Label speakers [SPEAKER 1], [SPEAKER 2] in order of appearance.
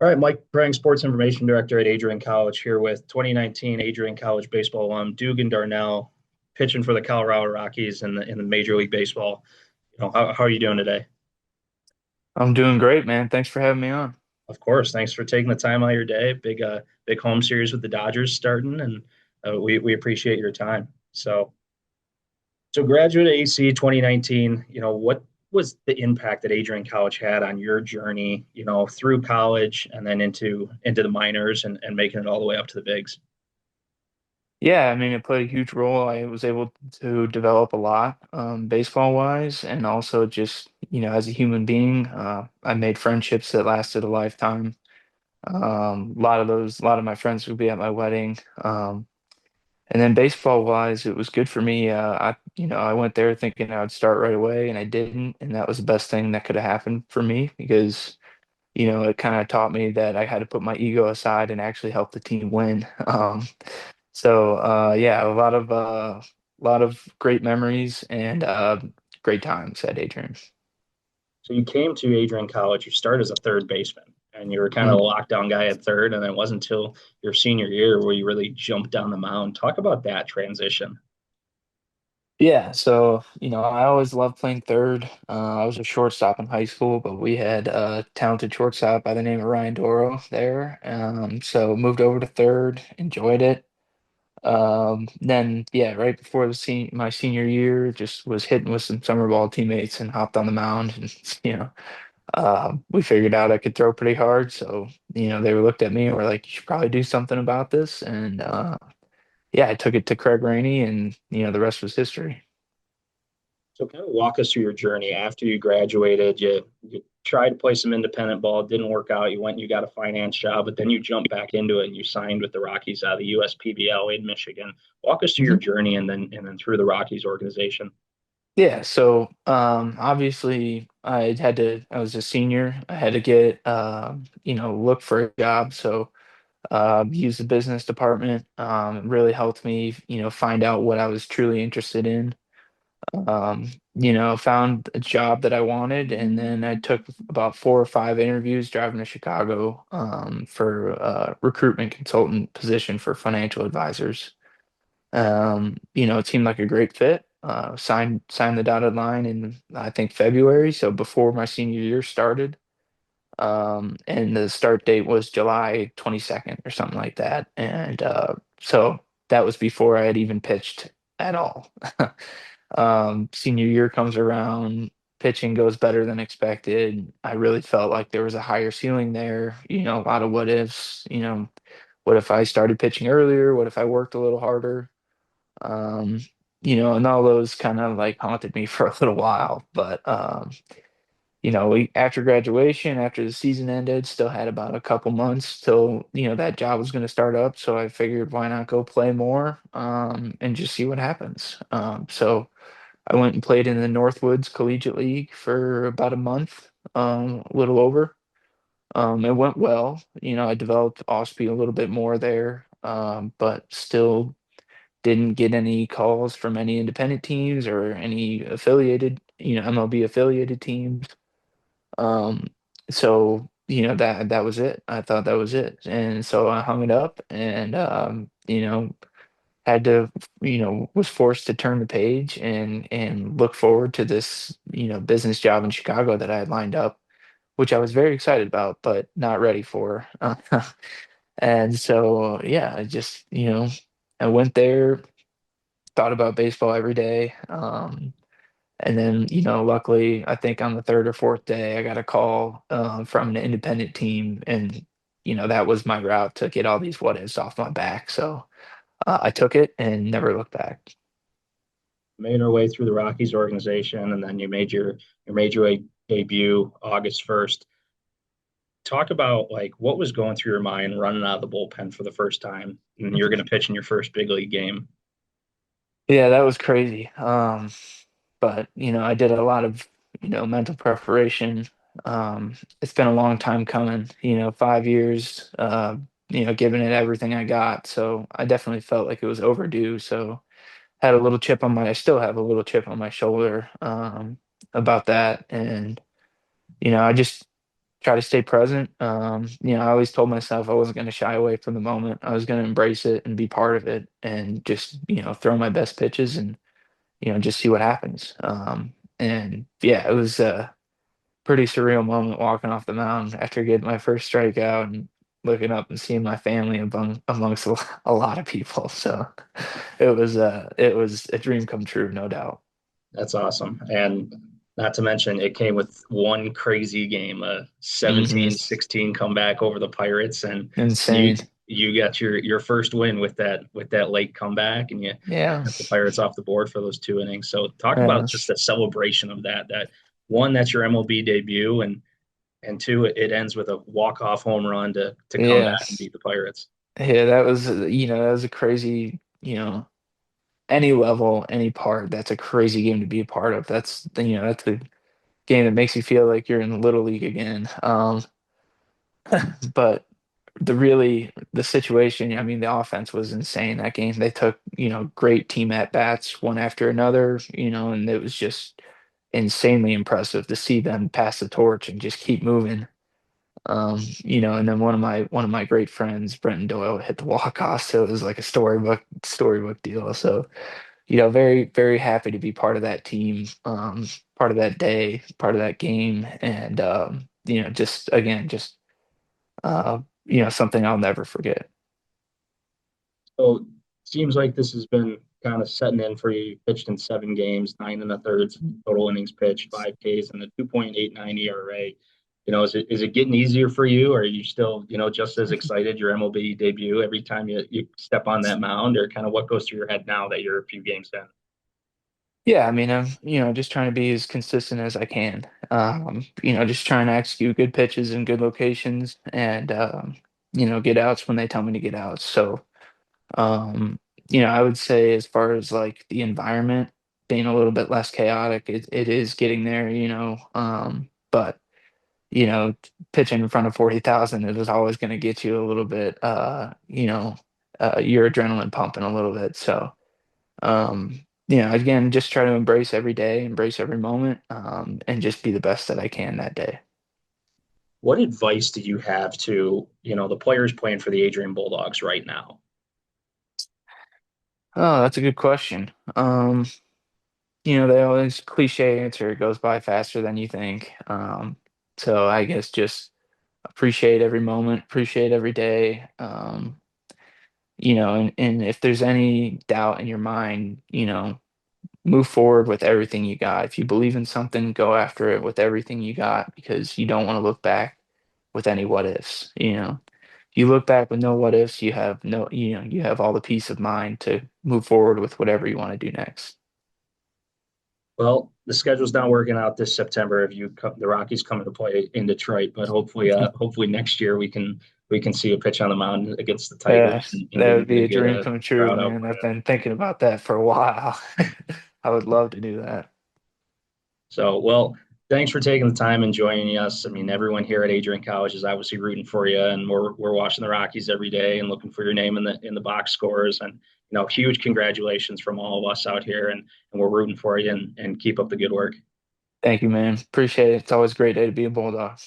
[SPEAKER 1] All right, Mike Prang, Sports Information Director at Adrian College, here with 2019 Adrian College baseball alum Dugan Darnell, pitching for the Colorado Rockies in the Major League Baseball. How are you doing today?
[SPEAKER 2] I'm doing great, man. Thanks for having me on.
[SPEAKER 1] Of course, thanks for taking the time out of your day. Big home series with the Dodgers starting, and we appreciate your time. So graduate AC 2019. What was the impact that Adrian College had on your journey? Through college and then into the minors and making it all the way up to the bigs.
[SPEAKER 2] Yeah, I mean, it played a huge role. I was able to develop a lot, baseball wise, and also just, as a human being, I made friendships that lasted a lifetime. A lot of my friends would be at my wedding. And then baseball wise, it was good for me. I went there thinking I would start right away, and I didn't, and that was the best thing that could have happened for me because it kind of taught me that I had to put my ego aside and actually help the team win. Yeah, a lot of great memories and great times at Adrian.
[SPEAKER 1] So you came to Adrian College, you started as a third baseman, and you were kind of
[SPEAKER 2] Mhm.
[SPEAKER 1] a lockdown guy at third, and then it wasn't until your senior year where you really jumped down the mound. Talk about that transition.
[SPEAKER 2] Yeah, so I always loved playing third. I was a shortstop in high school, but we had a talented shortstop by the name of Ryan Doro there. So moved over to third, enjoyed it. Then yeah, right before my senior year, just was hitting with some summer ball teammates and hopped on the mound, and we figured out I could throw pretty hard. So they looked at me and were like, "You should probably do something about this." And yeah, I took it to Craig Rainey, and the rest was history.
[SPEAKER 1] So kind of walk us through your journey after you graduated. You tried to play some independent ball, it didn't work out. You went and you got a finance job, but then you jumped back into it and you signed with the Rockies out of the USPBL in Michigan. Walk us through your journey and then through the Rockies organization.
[SPEAKER 2] Yeah, so obviously I was a senior. I had to get look for a job. So use the business department. It really helped me, find out what I was truly interested in. Found a job that I wanted, and then I took about 4 or 5 interviews driving to Chicago for a recruitment consultant position for financial advisors. It seemed like a great fit. Signed the dotted line in I think February, so before my senior year started. And the start date was July 22nd or something like that. And so that was before I had even pitched at all. Senior year comes around, pitching goes better than expected. I really felt like there was a higher ceiling there, a lot of what ifs, what if I started pitching earlier? What if I worked a little harder? Um, and all those kind of like haunted me for a little while. But after graduation, after the season ended, still had about a couple months till, that job was going to start up. So I figured why not go play more, and just see what happens. So I went and played in the Northwoods Collegiate League for about a month, a little over. It went well. I developed OSPE a little bit more there, but still didn't get any calls from any independent teams or any affiliated, MLB affiliated teams. Um, so that was it. I thought that was it, and so I hung it up, and had to, was forced to turn the page and look forward to this, business job in Chicago that I had lined up, which I was very excited about, but not ready for. And so yeah, I just I went there, thought about baseball every day. And then, luckily, I think on the third or fourth day, I got a call from an independent team, and that was my route to get all these what ifs off my back. So I took it and never looked back.
[SPEAKER 1] Made our way through the Rockies organization, and then you made your debut August 1st. Talk about like what was going through your mind running out of the bullpen for the first time, and you're going to pitch in your first big league game.
[SPEAKER 2] Yeah, that was crazy. But I did a lot of mental preparation. It's been a long time coming. 5 years. Giving it everything I got. So I definitely felt like it was overdue. So had a little chip on my. I still have a little chip on my shoulder about that, and I just try to stay present. I always told myself I wasn't going to shy away from the moment. I was going to embrace it and be part of it and just, throw my best pitches and, just see what happens. And yeah, it was a pretty surreal moment walking off the mound after getting my first strikeout and looking up and seeing my family amongst a lot of people. So it was a dream come true, no doubt.
[SPEAKER 1] That's awesome. And not to mention, it came with one crazy game, a
[SPEAKER 2] Hmm.
[SPEAKER 1] 17-16 comeback over the Pirates, and
[SPEAKER 2] Insane.
[SPEAKER 1] you got your first win with that late comeback, and you
[SPEAKER 2] Yeah.
[SPEAKER 1] kept the Pirates off the board for those 2 innings. So talk
[SPEAKER 2] Yeah.
[SPEAKER 1] about just the celebration of that. That one, that's your MLB debut, and two, it ends with a walk-off home run to come
[SPEAKER 2] Yeah.
[SPEAKER 1] back and beat the Pirates.
[SPEAKER 2] Yeah, that was a crazy, any level, any part, that's a crazy game to be a part of. That's the game that makes you feel like you're in the little league again. But the situation, I mean, the offense was insane that game. They took, great team at bats one after another, and it was just insanely impressive to see them pass the torch and just keep moving. And then one of my great friends, Brenton Doyle, hit the walk-off, so it was like a storybook deal. So, very, very happy to be part of that team, part of that day, part of that game, and just again, just something I'll never forget.
[SPEAKER 1] So it seems like this has been kind of setting in for you. You pitched in 7 games, 9 1/3 total innings pitched, 5 Ks, and a 2.89 ERA. Is it getting easier for you? Or are you still, just as excited your MLB debut every time you step on that mound, or kind of what goes through your head now that you're a few games in?
[SPEAKER 2] Yeah, I mean, I'm, just trying to be as consistent as I can. Just trying to execute good pitches in good locations and, get outs when they tell me to get outs. So, um, I would say as far as like the environment being a little bit less chaotic, it is getting there, but, you know, pitching in front of 40,000, it is always going to get you a little bit, your adrenaline pumping a little bit. So, again, just try to embrace every day, embrace every moment, and just be the best that I can that day.
[SPEAKER 1] What advice do you have to, the players playing for the Adrian Bulldogs right now?
[SPEAKER 2] Oh, that's a good question. They always cliche answer, it goes by faster than you think. So I guess just appreciate every moment, appreciate every day. And if there's any doubt in your mind, move forward with everything you got. If you believe in something, go after it with everything you got because you don't want to look back with any what ifs. You look back with no what ifs, you have no, you have all the peace of mind to move forward with whatever you want to do next.
[SPEAKER 1] Well, the schedule's not working out this September if the Rockies come into play in Detroit, but hopefully next year we can see a pitch on the mound against the
[SPEAKER 2] Yeah,
[SPEAKER 1] Tigers and
[SPEAKER 2] that
[SPEAKER 1] maybe
[SPEAKER 2] would be a
[SPEAKER 1] get
[SPEAKER 2] dream
[SPEAKER 1] a
[SPEAKER 2] come true,
[SPEAKER 1] crowd out
[SPEAKER 2] man.
[SPEAKER 1] for
[SPEAKER 2] I've
[SPEAKER 1] you.
[SPEAKER 2] been thinking about that for a while. I would love to do that.
[SPEAKER 1] So, well, thanks for taking the time and joining us. I mean, everyone here at Adrian College is obviously rooting for you, and we're watching the Rockies every day and looking for your name in the box scores. And huge congratulations from all of us out here, and we're rooting for you and keep up the good work.
[SPEAKER 2] Thank you, man. Appreciate it. It's always a great day to be a Bulldog.